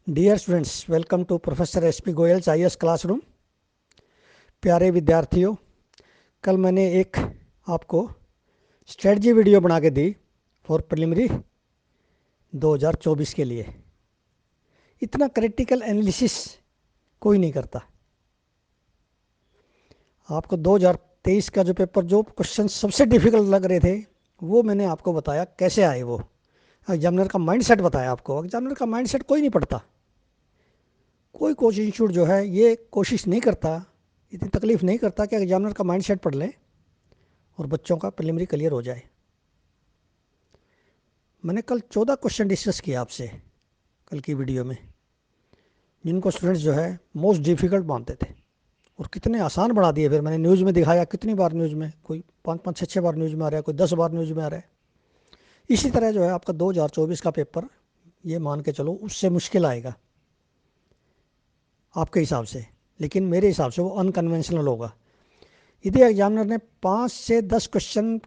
Dear students, welcome to professor S P Goyal's IAS classroom. प्यारे विद्यार्थियों, कल मैंने एक आपको स्ट्रेटजी वीडियो बना के दी फॉर प्रिलिमिनरी 2024 के लिए। इतना क्रिटिकल एनालिसिस कोई नहीं करता। आपको 2023 का जो पेपर, जो क्वेश्चन सबसे डिफिकल्ट लग रहे थे, वो मैंने आपको बताया कैसे आए। वो एग्जामिनर का माइंडसेट बताया आपको। एग्जामिनर का माइंडसेट कोई नहीं पढ़ता। कोई कोचिंग इंस्टीट्यूट जो है ये कोशिश नहीं करता, इतनी तकलीफ नहीं करता कि एग्जामिनर का माइंडसेट पढ़ लें और बच्चों का प्रिलिमिनरी क्लियर हो जाए। मैंने कल 14 क्वेश्चन डिस्कस किया आपसे कल की वीडियो में, जिनको स्टूडेंट्स जो है मोस्ट डिफ़िकल्ट मानते थे और कितने आसान बढ़ा दिए। फिर मैंने न्यूज़ में दिखाया, कितनी बार न्यूज़ में, कोई 5-5 6-6 बार न्यूज़ में आ रहा है, कोई 10 बार न्यूज़ में आ रहा है। इसी तरह जो है आपका 2024 का पेपर, ये मान के चलो उससे मुश्किल आएगा आपके हिसाब से, लेकिन मेरे हिसाब से वो अनकन्वेंशनल होगा। यदि एग्जामिनर ने 5 से 10 क्वेश्चन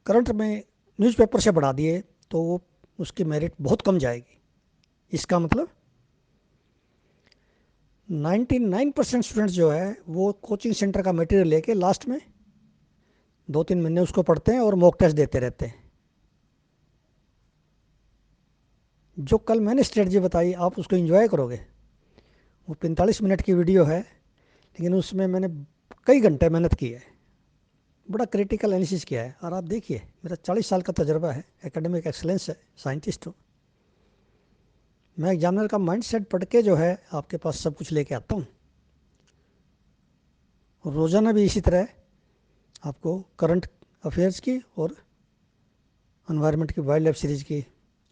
करंट में न्यूज़पेपर से बढ़ा दिए तो वो उसकी मेरिट बहुत कम जाएगी। इसका मतलब 99% स्टूडेंट्स जो है वो कोचिंग सेंटर का मटेरियल लेके लास्ट में 2-3 महीने उसको पढ़ते हैं और मॉक टेस्ट देते रहते हैं। जो कल मैंने स्ट्रेटजी बताई, आप उसको एंजॉय करोगे। वो 45 मिनट की वीडियो है, लेकिन उसमें मैंने कई घंटे मेहनत की है, बड़ा क्रिटिकल एनालिसिस किया है। और आप देखिए, मेरा 40 साल का तजर्बा है, एकेडमिक एक्सलेंस है, साइंटिस्ट हूँ। मैं एग्जामिनर का माइंड सेट पढ़ के जो है आपके पास सब कुछ लेके आता हूँ। और रोज़ाना भी इसी तरह आपको करंट अफेयर्स की और एनवायरनमेंट की, वाइल्ड लाइफ सीरीज़ की,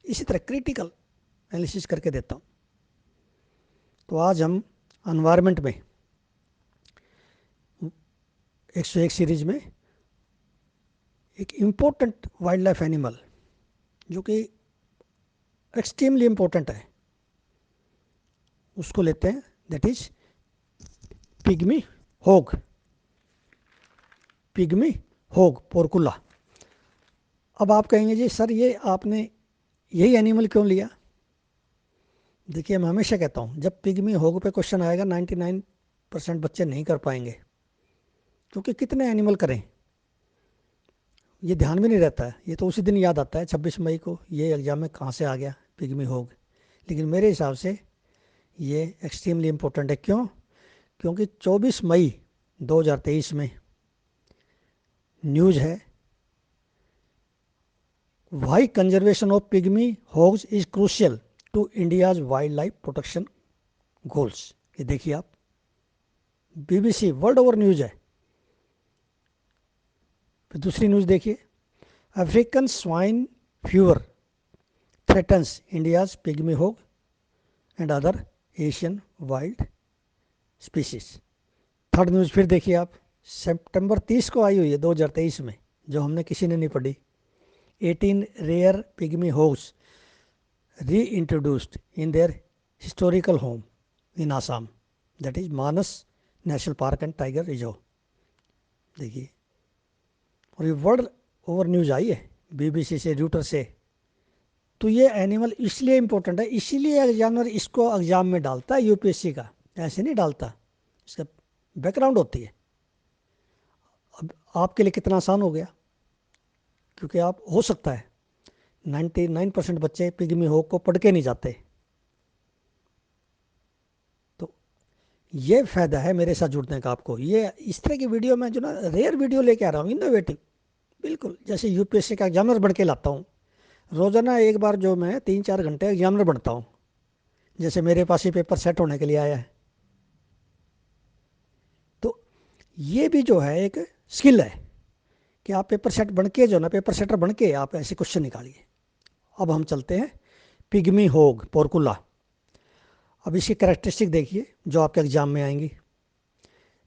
इसी तरह क्रिटिकल एनालिसिस करके देता हूँ। तो आज हम एनवायरनमेंट में 101 सीरीज में एक इम्पोर्टेंट वाइल्ड लाइफ एनिमल, जो कि एक्सट्रीमली इम्पोर्टेंट है, उसको लेते हैं। दैट इज पिग्मी होग। पिग्मी होग पोर्कुला। अब आप कहेंगे जी सर, ये आपने यही एनिमल क्यों लिया? देखिए, मैं हमेशा कहता हूँ, जब पिग्मी होग पे क्वेश्चन आएगा 99% बच्चे नहीं कर पाएंगे, क्योंकि कितने एनिमल करें, ये ध्यान भी नहीं रहता है। ये तो उसी दिन याद आता है 26 मई को, ये एग्जाम में कहाँ से आ गया पिग्मी होग। लेकिन मेरे हिसाब से ये एक्सट्रीमली इम्पोर्टेंट है। क्यों? क्योंकि 24 मई 2023 में न्यूज़ है, why conservation of pygmy hogs is crucial to India's wildlife protection goals. ये देखिए आप, बीबीसी वर्ल्ड ओवर न्यूज़ है। फिर दूसरी न्यूज़ देखिए, African swine fever threatens India's pygmy hog and other Asian wild species. Third news फिर देखिए आप, सितंबर 30 को आई हुई है 2023 में, जो हमने किसी ने नहीं पढ़ी। 18 rare pygmy hogs reintroduced in their historical home in Assam, that is Manas National Park and Tiger Reserve। देखिए, और ये वर्ल्ड ओवर न्यूज़ आई है बीबीसी से, रूटर से। तो ये एनिमल इसलिए इम्पोर्टेंट है, इसीलिए एग्जामिनर इसको एग्जाम में डालता है यूपीएससी का, ऐसे नहीं डालता। इसका बैकग्राउंड होती है। अब आपके लिए कितना आसान हो गया, क्योंकि आप, हो सकता है 99% बच्चे पिग्मी होग को पढ़ के नहीं जाते। तो ये फ़ायदा है मेरे साथ जुड़ने का आपको। ये इस तरह की वीडियो में जो ना, रेयर वीडियो लेके आ रहा हूँ, इनोवेटिव, बिल्कुल जैसे यूपीएससी का एग्जामिनर बन के लाता हूँ। रोज़ाना एक बार जो मैं 3-4 घंटे एग्जामिनर बनता हूँ, जैसे मेरे पास ही पेपर सेट होने के लिए आया है। तो ये भी जो है एक स्किल है कि आप पेपर सेट बन के, जो ना पेपर सेटर बन के आप ऐसे क्वेश्चन निकालिए। अब हम चलते हैं पिग्मी होग पोर्कुला। अब इसकी कैरेक्टरिस्टिक देखिए जो आपके एग्जाम में आएंगी।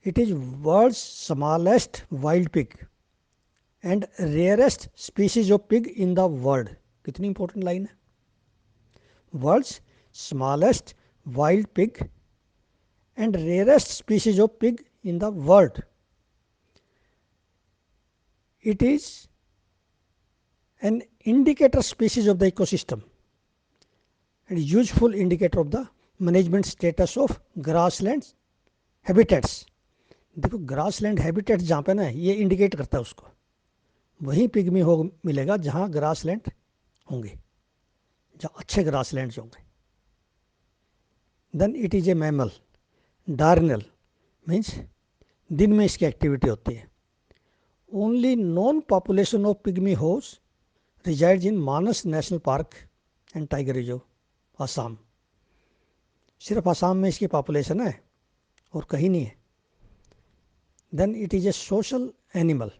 It is world's smallest wild pig and rarest species of pig in the world. कितनी इंपॉर्टेंट लाइन है। World's smallest wild pig and rarest species of pig in the world. It is an indicator species of the ecosystem. And useful indicator of the management status of grassland habitats. देखो grassland habitats जहाँ पे ना ये indicate करता है उसको, वहीं pygmy होग मिलेगा जहाँ ग्रासलैंड होंगे, जहाँ अच्छे ग्रासलैंड्स होंगे। Then it is a mammal, diurnal means दिन में इसकी एक्टिविटी होती है। Only known population of pygmy hogs resides in Manas national park and tiger reserve, Assam. सिर्फ आसाम में इसकी पॉपुलेशन है और कहीं नहीं है। Then it is a social animal,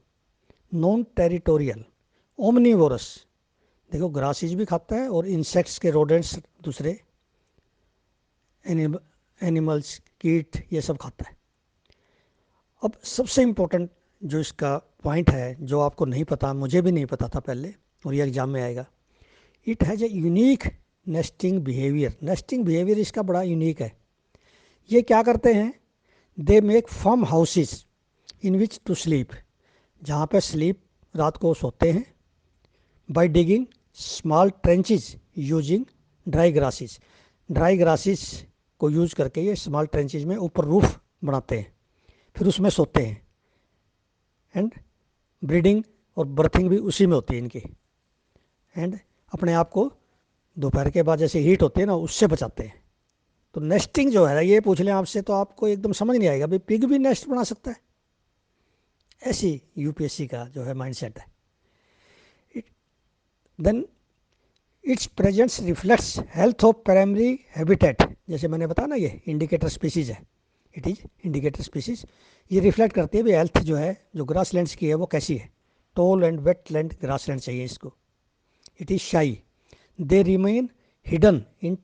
non territorial, omnivorous. देखो ग्रासेस भी खाता है और इंसेक्ट्स के रोडेंट्स दूसरे एनिमल्स कीट ये सब खाता है। अब सबसे इम्पोर्टेंट जो इसका पॉइंट है, जो आपको नहीं पता, मुझे भी नहीं पता था पहले और ये एग्जाम में आएगा, it has a unique nesting behaviour. Nesting behaviour इसका बड़ा यूनिक है। ये क्या करते हैं, they make firm houses in which to sleep, जहाँ पे स्लीप रात को सोते हैं, by digging small trenches using dry grasses. Dry grasses को यूज करके ये स्मॉल ट्रेंचेस में ऊपर रूफ बनाते हैं, फिर उसमें सोते हैं। एंड ब्रीडिंग और बर्थिंग भी उसी में होती है इनकी। एंड अपने आप को दोपहर के बाद जैसे हीट होती है ना, उससे बचाते हैं। तो नेस्टिंग जो है, ये पूछ लें आपसे तो आपको एकदम समझ नहीं आएगा, भाई पिग भी नेस्ट बना सकता है। ऐसी यूपीएससी का जो है माइंडसेट है। Then its presence reflects health of primary habitat. जैसे मैंने बताया ना, ये इंडिकेटर स्पीसीज है, इट इज़ इंडिकेटर स्पीसीज। ये रिफ्लेक्ट करती है भी हेल्थ जो है, जो ग्रासलैंड्स की है वो कैसी है। टॉल एंड वेटलैंड ग्रासलैंड चाहिए इसको। It is shy, they remain hidden in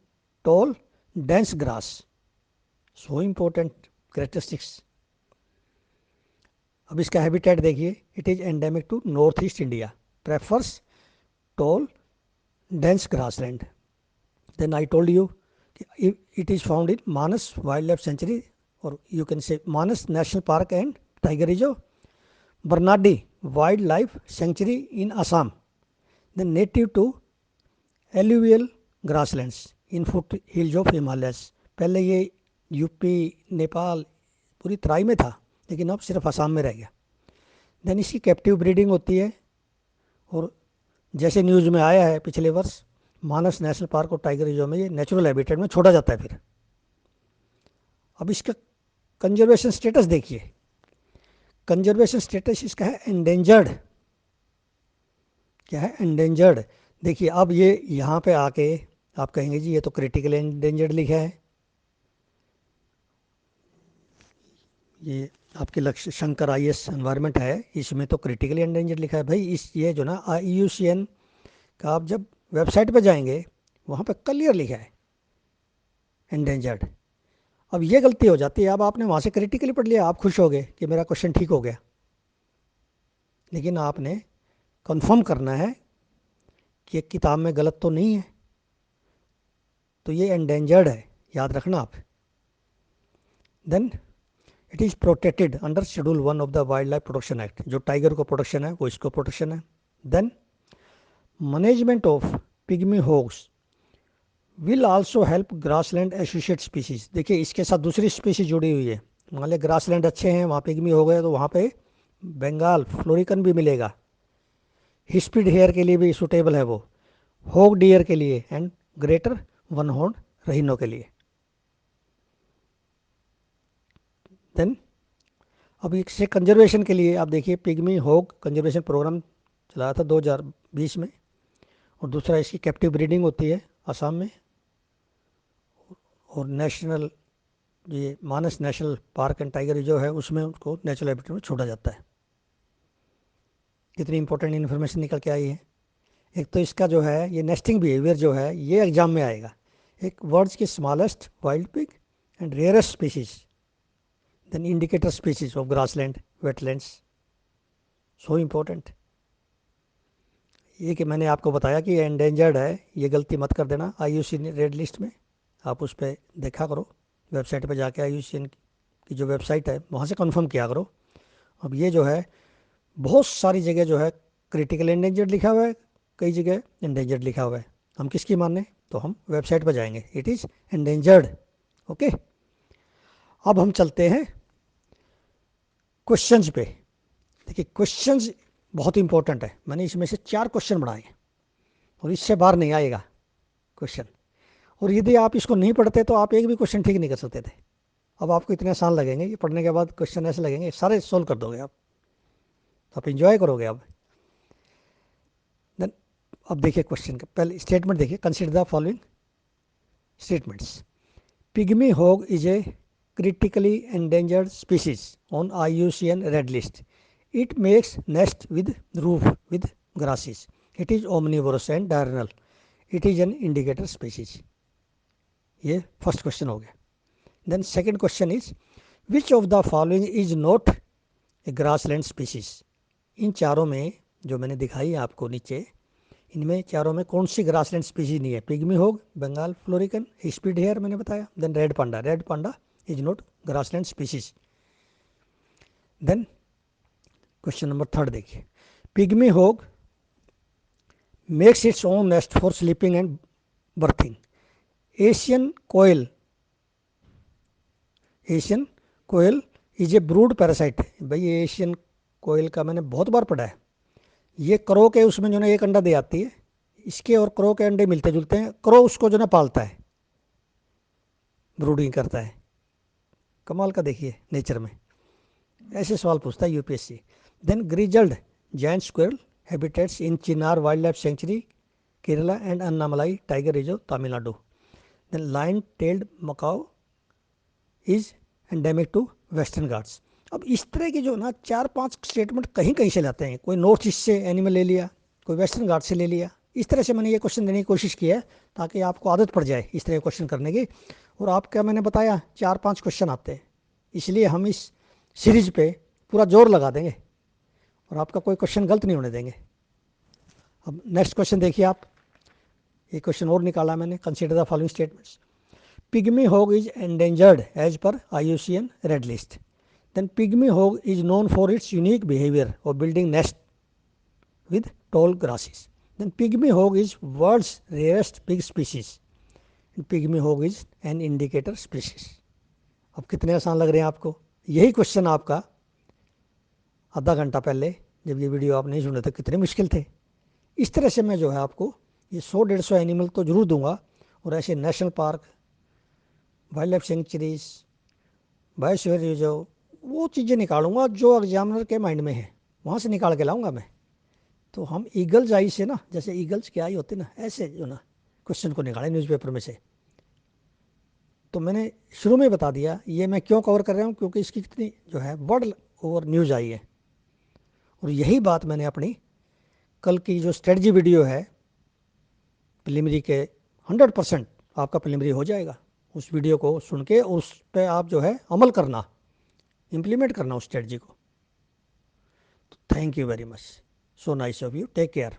tall dense grass. So important characteristics. अब इसका हैबिटेट देखिए, it is endemic to north east India, prefers tall dense grassland. Then I told you it is found in Manas Wildlife Sanctuary, or you can say Manas National Park and Tiger Reserve, Bernardi Wildlife Sanctuary in Assam. Then native to alluvial grasslands in foothills of Himalayas. पहले ये UP Nepal पूरी तराई में था, लेकिन अब सिर्फ असम में रह गया। देन इसकी कैप्टिव ब्रीडिंग होती है, और जैसे न्यूज़ में आया है पिछले वर्ष, मानस नेशनल पार्क और टाइगर रिजर्व में ये नेचुरल हैबिटेट में छोड़ा जाता है फिर। अब इसका कंजर्वेशन स्टेटस देखिए, कंजर्वेशन स्टेटस इसका है एंडेंजर्ड। क्या है, एंडेंजर्ड। देखिए अब ये यहाँ पे आके आप कहेंगे जी ये तो क्रिटिकल एंडेंजर्ड लिखा है। ये आपके लक्ष्य शंकर IAS एनवायरनमेंट है, इसमें तो क्रिटिकली एंडेंजर्ड लिखा है। भाई इस ये जो ना IUCN का आप जब वेबसाइट पे जाएंगे वहाँ पे क्लियर लिखा है एंडेंजर्ड। अब ये गलती हो जाती है, अब आपने वहाँ से क्रिटिकली पढ़ लिया, आप खुश हो गए कि मेरा क्वेश्चन ठीक हो गया, लेकिन आपने कंफर्म करना है कि एक किताब में गलत तो नहीं है। तो ये एंडेंजर्ड है, याद रखना आप। Then it is protected under schedule 1 of the wildlife protection act. जो टाइगर को प्रोटेक्शन है वो इसको प्रोटेक्शन है। Then management of pygmy hogs will also help grassland associate species. देखिए इसके साथ दूसरी स्पीसीज जुड़ी हुई है। मान लिया ग्रासलैंड अच्छे हैं, वहाँ पिग्मी हो गए, तो वहाँ पे बंगाल फ्लोरिकन भी मिलेगा। हिस्पिड हेयर के लिए भी सूटेबल है वो, होग डियर के लिए, एंड ग्रेटर वन हॉर्न रहीनो के लिए। देन अब इससे कंजर्वेशन के लिए आप देखिए, पिग्मी होग कंजर्वेशन प्रोग्राम चलाया था 2020 में, और दूसरा इसकी कैप्टिव ब्रीडिंग होती है असम में, और नेशनल ये Manas national park and tiger reserve है उसमें उनको नेचुरल हैबिटेट में छोड़ा जाता है। कितनी इंपॉर्टेंट इन्फॉर्मेशन निकल के आई है। एक तो इसका जो है ये नेस्टिंग बिहेवियर जो है ये एग्जाम में आएगा। एक वर्ड्स की smallest wild pig and rarest species, then indicator species of grassland wetlands. So important. ये कि मैंने आपको बताया कि एंडेंजर्ड है, ये गलती मत कर देना। IUCN रेड लिस्ट में आप उस पर देखा करो, वेबसाइट पर जाके IUCN की जो वेबसाइट है वहाँ से कंफर्म किया करो। अब ये जो है बहुत सारी जगह जो है क्रिटिकल एंडेंजर्ड लिखा हुआ है, कई जगह एंडेंजर्ड लिखा हुआ है। हम किसकी माने, तो हम वेबसाइट पर जाएंगे, इट इज़ एंडेंजर्ड। ओके, अब हम चलते हैं क्वेश्चंस पे। देखिए क्वेश्चंस बहुत इंपॉर्टेंट है, मैंने इसमें से 4 क्वेश्चन बनाए और इससे बाहर नहीं आएगा क्वेश्चन। और यदि आप इसको नहीं पढ़ते तो आप एक भी क्वेश्चन ठीक नहीं कर सकते थे। अब आपको इतने आसान लगेंगे, ये पढ़ने के बाद क्वेश्चन ऐसे लगेंगे सारे सोल्व कर दोगे आप इंजॉय करोगे अब। देन अब देखिए क्वेश्चन का पहले स्टेटमेंट देखिए, consider the following statements. Pygmy hog is a critically endangered species on IUCN Red List. It makes nest with roof with grasses. It is omnivorous and diurnal. It is an indicator species. ये first question हो गया। Then second question is which of the following is not a grassland species. इन चारों में जो मैंने दिखाई आपको नीचे, इनमें चारों में कौन सी ग्रासलैंड स्पीसीज नहीं है। Pygmy hog, Bengal florican, hispid hare मैंने बताया, then red panda is not grassland species. Then question number third देखिए, pygmy hog makes its own nest for sleeping and birthing. Asian koel is a brood parasite. भाई Asian koel का मैंने बहुत बार पढ़ा है, ये क्रो के उसमें जो ना एक अंडा दे आती है, इसके और क्रो के अंडे मिलते जुलते हैं, क्रो उसको जो ना पालता है, ब्रूडिंग करता है। कमाल का देखिए नेचर में ऐसे सवाल पूछता है UPSC. Then grizzled giant squirrel habitats in Chinnar wildlife sanctuary Kerala and Annamalai tiger reserve Tamil Nadu. Then lion tailed macaque is endemic to Western Ghats. अब इस तरह की जो ना 4-5 स्टेटमेंट कहीं कहीं से लाते हैं, कोई नॉर्थ ईस्ट से एनिमल ले लिया, कोई वेस्टर्न घाट से ले लिया। इस तरह से मैंने ये क्वेश्चन देने की कोशिश की है ताकि आपको आदत पड़ जाए इस तरह के क्वेश्चन करने की। और आपका मैंने बताया 4-5 क्वेश्चन आते हैं, इसलिए हम इस सीरीज पे पूरा जोर लगा देंगे और आपका कोई क्वेश्चन गलत नहीं होने देंगे। अब नेक्स्ट क्वेश्चन देखिए आप, एक क्वेश्चन और निकाला मैंने, consider the following statements. Pygmy hog is endangered as per IUCN red list. Then pygmy hog is known for its unique behaviour of building nest with tall grasses. Then pygmy hog is world's rarest pig species. Pygmy hog is an indicator species. अब कितने आसान लग रहे हैं आपको। यही question आपका आधा घंटा पहले जब ये वीडियो आप नहीं सुन रहे थे कितने मुश्किल थे। इस तरह से मैं जो है आपको ये 100-150 एनिमल तो ज़रूर दूंगा, और ऐसे national park, wild life sanctuaries, biosphere reserve, वो चीज़ें निकालूंगा जो एग्जामिनर के माइंड में है, वहाँ से निकाल के लाऊंगा मैं। तो हम ईगल्स आई से ना, जैसे ईगल्स की आई होती ना, ऐसे जो ना क्वेश्चन को निकाले न्यूज़पेपर में से। तो मैंने शुरू में बता दिया ये मैं क्यों कवर कर रहा हूँ, क्योंकि इसकी कितनी जो है वर्ल्ड ओवर न्यूज़ आई है। और यही बात मैंने अपनी कल की जो स्ट्रेटजी वीडियो है प्रिलिमिनरी के, 100% आपका प्रिलिमिनरी हो जाएगा। उस वीडियो को सुन के उस पर आप जो है अमल करना, इम्प्लीमेंट करना उस स्ट्रेटजी को। Thank you very much, so nice of you, take care.